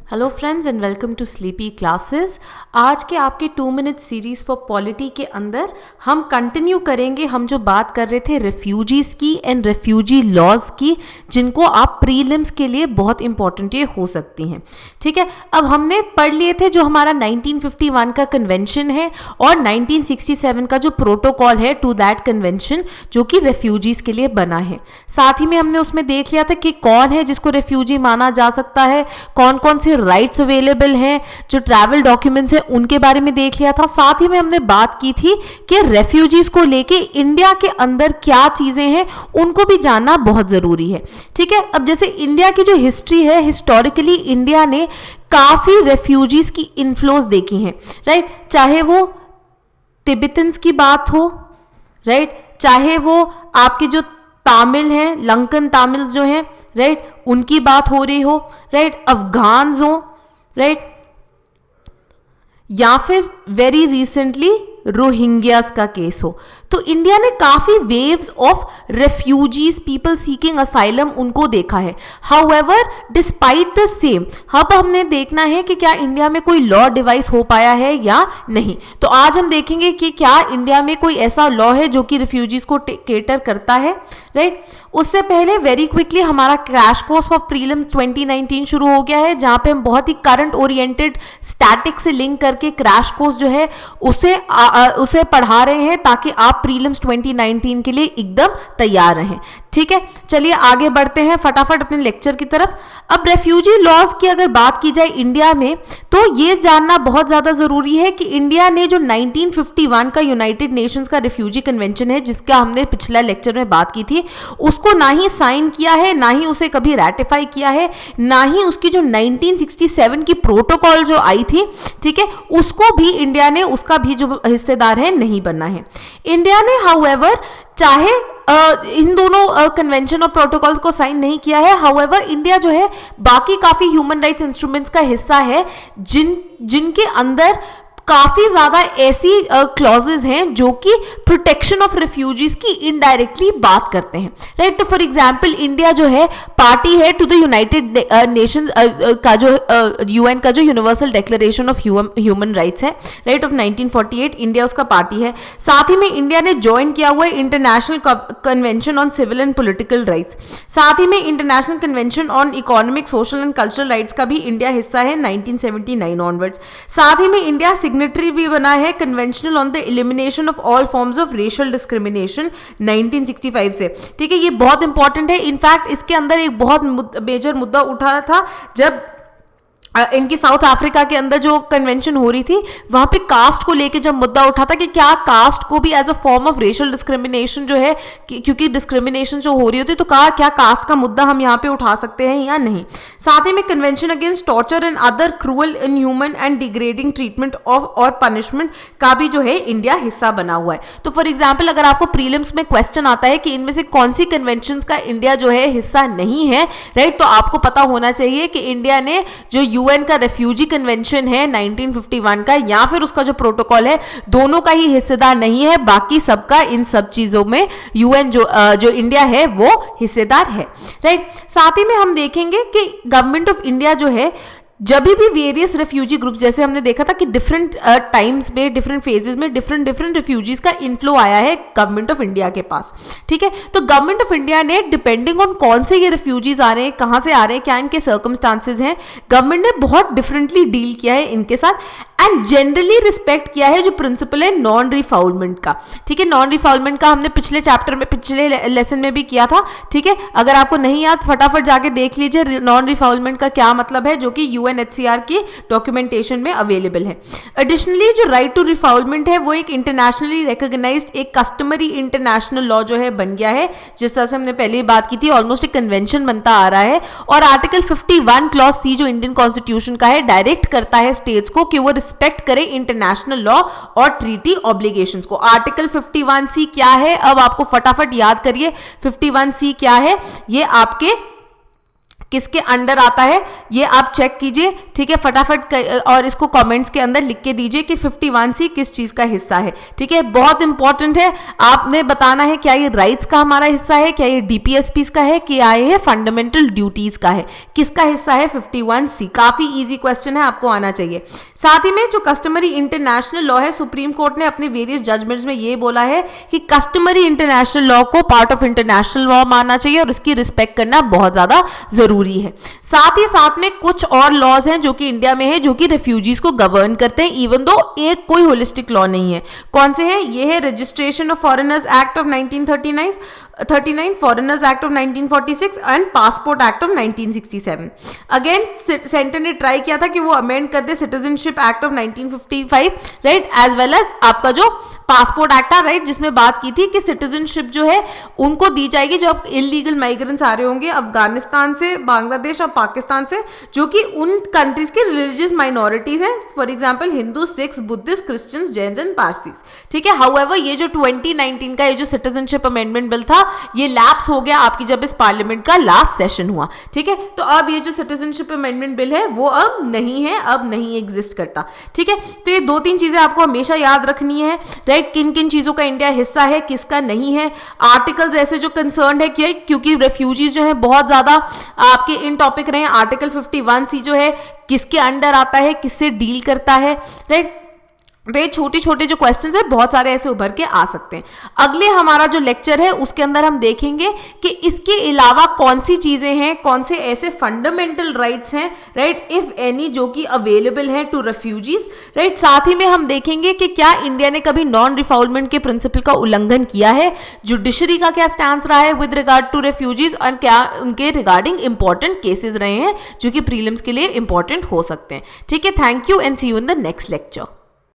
Hello friends and welcome to sleepy classes. आज के आपके 2 मिनट सीरीज फॉर पॉलिटी के अंदर हम कंटिन्यू करेंगे हम जो बात कर रहे थे रेफ्यूजीज की एंड रेफ्यूजी लॉज की, जिनको आप प्रीलिम्स के लिए बहुत इंपॉर्टेंट ये हो सकती हैं। ठीक है, अब हमने पढ़ लिए थे जो हमारा 1951 का कन्वेंशन है और 1967 का जो प्रोटोकॉल है टू दैट कन्वेंशन जो कि रेफ्यूजीज के लिए बना है। साथ ही में हमने उसमें देख लिया था कि कौन है जिसको रेफ्यूजी माना जा सकता है, कौन कौन से राइट्स अवेलेबल हैं, जो ट्रैवल डॉक्यूमेंट्स हैं उनके बारे में देख लिया था। साथ ही में हमने बात की थी कि रेफ्यूजीज को लेके इंडिया के अंदर क्या चीजें हैं उनको भी जानना बहुत जरूरी है। ठीक है, अब जैसे इंडिया की जो हिस्ट्री है, हिस्टोरिकली इंडिया ने काफी रेफ्यूजीज की इन्फ्लोज देखी हैं, राइट। चाहे वो तिब्बतन्स की बात हो, राइट, चाहे वो आपके जो तामिल हैं, लंकन तामिल जो हैं, राइट, उनकी बात हो रही हो, राइट, अफगान्स हो, राइट, या फिर वेरी रिसेंटली रोहिंग्यास का केस हो। तो इंडिया ने काफी waves of refugees, people seeking asylum, उनको देखा है। हाउएवर डिस्पाइट द सेम, अब हमने देखना है कि क्या इंडिया में कोई लॉ डिवाइस हो पाया है या नहीं। तो आज हम देखेंगे कि क्या इंडिया में कोई ऐसा लॉ है जो कि रेफ्यूजीज को केटर करता है, राइट। उससे पहले वेरी क्विकली हमारा क्रैश कोर्स ऑफ प्रीलिम्स 2019 शुरू हो गया है, जहां पे हम बहुत ही करंट ओरिएंटेड स्टैटिक से लिंक करके क्रैश कोर्स जो है उसे पढ़ा रहे हैं ताकि आप प्रीलिम्स 2019 के लिए एकदम तैयार रहें। ठीक है, चलिए आगे बढ़ते हैं फटाफट अपने लेक्चर की तरफ। अब रेफ्यूजी लॉज की अगर बात की जाए इंडिया में, तो ये जानना बहुत ज्यादा जरूरी है कि इंडिया ने जो 1951 का यूनाइटेड नेशंस का रेफ्यूजी कन्वेंशन है, जिसका हमने पिछला लेक्चर में बात की थी, उसको ना ही साइन किया है, ना ही उसे कभी रैटिफाई किया है, ना ही उसकी जो 1967 की प्रोटोकॉल जो आई थी, ठीक है, उसको भी इंडिया ने, उसका भी जो हिस्सेदार है, नहीं बनना है। इंडिया ने हाउएवर चाहे इन दोनों कन्वेंशन और प्रोटोकॉल्स को साइन नहीं किया है, हाउएवर इंडिया जो है बाकी काफी ह्यूमन राइट्स इंस्ट्रूमेंट्स का हिस्सा है जिनके अंदर काफी ज्यादा ऐसी क्लॉजेज हैं जो कि प्रोटेक्शन ऑफ रेफ्यूजीज की इनडायरेक्टली बात करते हैं, राइट। तो फॉर एग्जांपल इंडिया जो है पार्टी है टू द यूनाइटेड नेशंस का जो यूएन का जो universal declaration of human rights है, राइट, ऑफ 1948, इंडिया उसका पार्टी है। साथ ही में इंडिया ने ज्वाइन किया हुआ है international convention on civil and political rights. साथ ही में international convention on economic, social and cultural rights का भी इंडिया हिस्सा है 1979 ऑनवर्ड्स। साथ ही में इंडिया सिग्नेटरी भी बना है conventional on the elimination of all forms of racial discrimination 1965 से। ठीक है, ये बहुत इंपॉर्टेंट है। इनफैक्ट इसके अंदर एक बहुत मेजर मुद्दा उठा था जब इनकी साउथ अफ्रीका के अंदर जो कन्वेंशन हो रही थी, वहां पे कास्ट को लेके जब मुद्दा उठा था कि क्या कास्ट को भी as a form of racial discrimination जो है, क्योंकि डिस्क्रिमिनेशन जो हो रही होती, तो कहा क्या कास्ट का मुद्दा हम यहाँ पे उठा सकते हैं या नहीं। साथ ही में convention against torture and other cruel, inhuman and degrading treatment of और पनिशमेंट का भी जो है इंडिया हिस्सा बना हुआ है। तो फॉर एग्जाम्पल अगर आपको प्रीलिम्स में क्वेश्चन आता है कि इनमें से कौन सी कन्वेंशन का इंडिया जो है हिस्सा नहीं है, राइट, तो आपको पता होना चाहिए कि इंडिया ने जो यूएन का रेफ्यूजी कन्वेंशन है 1951 का, या फिर उसका जो प्रोटोकॉल है, दोनों का ही हिस्सेदार नहीं है, बाकी सबका इन सब चीजों में यूएन जो इंडिया है वो हिस्सेदार है, राइट। साथ ही में हम देखेंगे कि गवर्नमेंट ऑफ इंडिया जो है जब भी वेरियस रेफ्यूजी ग्रुप्स, जैसे हमने देखा था कि डिफरेंट टाइम्स में, डिफरेंट फेजेस में डिफरेंट रेफ्यूजीज का इन्फ्लो आया है गवर्नमेंट ऑफ इंडिया के पास। ठीक है, तो गवर्नमेंट ऑफ इंडिया ने डिपेंडिंग ऑन कौन से ये रेफ्यूजीज आ रहे हैं, कहां से आ रहे हैं, क्या इनके सर्कमस्टांसेस हैं, गवर्नमेंट ने बहुत डिफरेंटली डील किया है इनके साथ एंड जनरली रिस्पेक्ट किया है जो प्रिंसिपल है नॉन रिफाउलमेंट का। ठीक है, नॉन रिफाउलमेंट का हमने पिछले चैप्टर में, पिछले लेसन में भी किया था। ठीक है, अगर आपको नहीं याद फटाफट जाके देख लीजिए नॉन रिफाउलमेंट का क्या मतलब है, जो कि यूएनएचसीआर की डॉक्यूमेंटेशन में अवेलेबल है। एडिशनली जो राइट टू रिफाउलमेंट है वो एक इंटरनेशनली रिकॉग्नाइज्ड एक कस्टमरी इंटरनेशनल लॉ जो है बन गया है, जिस तरह से हमने पहले ही बात की थी, ऑलमोस्ट एक कन्वेंशन बनता आ रहा है। और आर्टिकल 51 क्लॉज सी जो इंडियन कॉन्स्टिट्यूशन का है, डायरेक्ट करता है स्टेट्स को कि वो रिस्पेक्ट करें इंटरनेशनल लॉ और ट्रीटी ऑब्लिगेशंस को। आर्टिकल 51C क्या है, अब आपको फटाफट याद करिए 51C क्या है। ये आपके किसके अंडर आता है ये आप चेक कीजिए, ठीक है, फटाफट और इसको कमेंट्स के अंदर लिख के दीजिए कि 51C किस चीज का हिस्सा है, ठीक है, बहुत इंपॉर्टेंट है। आपने बताना है क्या ये राइट्स का हमारा हिस्सा है, क्या ये डीपीएसपीस का है, क्या ये फंडामेंटल ड्यूटीज का है, किसका हिस्सा है 51C। काफी इजी क्वेश्चन है, आपको आना चाहिए। साथ ही में जो कस्टमरी इंटरनेशनल लॉ है, सुप्रीम कोर्ट ने अपने वेरियस जजमेंट्स में ये बोला है कि कस्टमरी इंटरनेशनल लॉ को पार्ट ऑफ इंटरनेशनल लॉ मानना चाहिए और इसकी रिस्पेक्ट करना बहुत ज्यादा जरूरी है। साथ ही साथ में कुछ और लॉज हैं जो कि इंडिया में है, जो कि रेफ्यूजीज को गवर्न करते हैं, इवन दो एक कोई होलिस्टिक लॉ नहीं है। कौन से हैं? ये है registration of foreigners act of 1939, foreigners act of 1946 and passport act of 1967। Again centre ने ट्राई किया था कि वो अमेंड कर दे citizenship act of 1955, right, as well as आपका जो पासपोर्ट एक्ट था, राइट, जिसमें बात की थी कि सिटीजनशिप जो है उनको दी जाएगी जो इलीगल माइग्रेंट्स आ रहे होंगे अफगानिस्तान से, बांग्लादेश और पाकिस्तान से, जो कि उन कंट्रीज की रिलीजियस माइनॉरिटीज हैं, for example Hindu, Sikhs, Buddhist, Christians, Jains and Parsis, ठीक है। हाउएवर ये जो 2019 का ये जो सिटीजनशिप अमेंडमेंट बिल था ये लैप्स हो गया आपकी जब इस पार्लियामेंट का लास्ट सेशन हुआ, ठीक है। तो अब ये जो सिटीजनशिप अमेंडमेंट बिल है वो अब नहीं है, अब नहीं एग्जिस्ट करता, ठीक है। तो ये 2-3 चीजें आपको हमेशा याद रखनी है, राइट, किन किन चीजों का इंडिया हिस्सा है, किसका नहीं है। आर्टिकल्स ऐसे जो कंसर्न है क्योंकि रेफ्यूजीज जो है बहुत ज्यादा आपके इन टॉपिक रहे हैं। आर्टिकल 51C जो है किसके अंडर आता है, किससे डील करता है, राइट। तो छोटे छोटे जो क्वेश्चंस है बहुत सारे ऐसे उभर के आ सकते हैं। अगले हमारा जो लेक्चर है उसके अंदर हम देखेंगे कि इसके अलावा कौन सी चीजें हैं, कौन से ऐसे फंडामेंटल राइट्स हैं, राइट, इफ एनी, जो कि अवेलेबल हैं टू रेफ्यूजीज, राइट। साथ ही में हम देखेंगे कि क्या इंडिया ने कभी नॉन रिफाउलमेंट के प्रिंसिपल का उल्लंघन किया है, जुडिशरी का क्या स्टैंड रहा है विद रिगार्ड टू रेफ्यूजीज, और क्या उनके रिगार्डिंग इंपॉर्टेंट केसेस रहे हैं जो कि प्रीलिम्स के लिए इंपॉर्टेंट हो सकते हैं, ठीक है। Thank you and see you in the next lecture.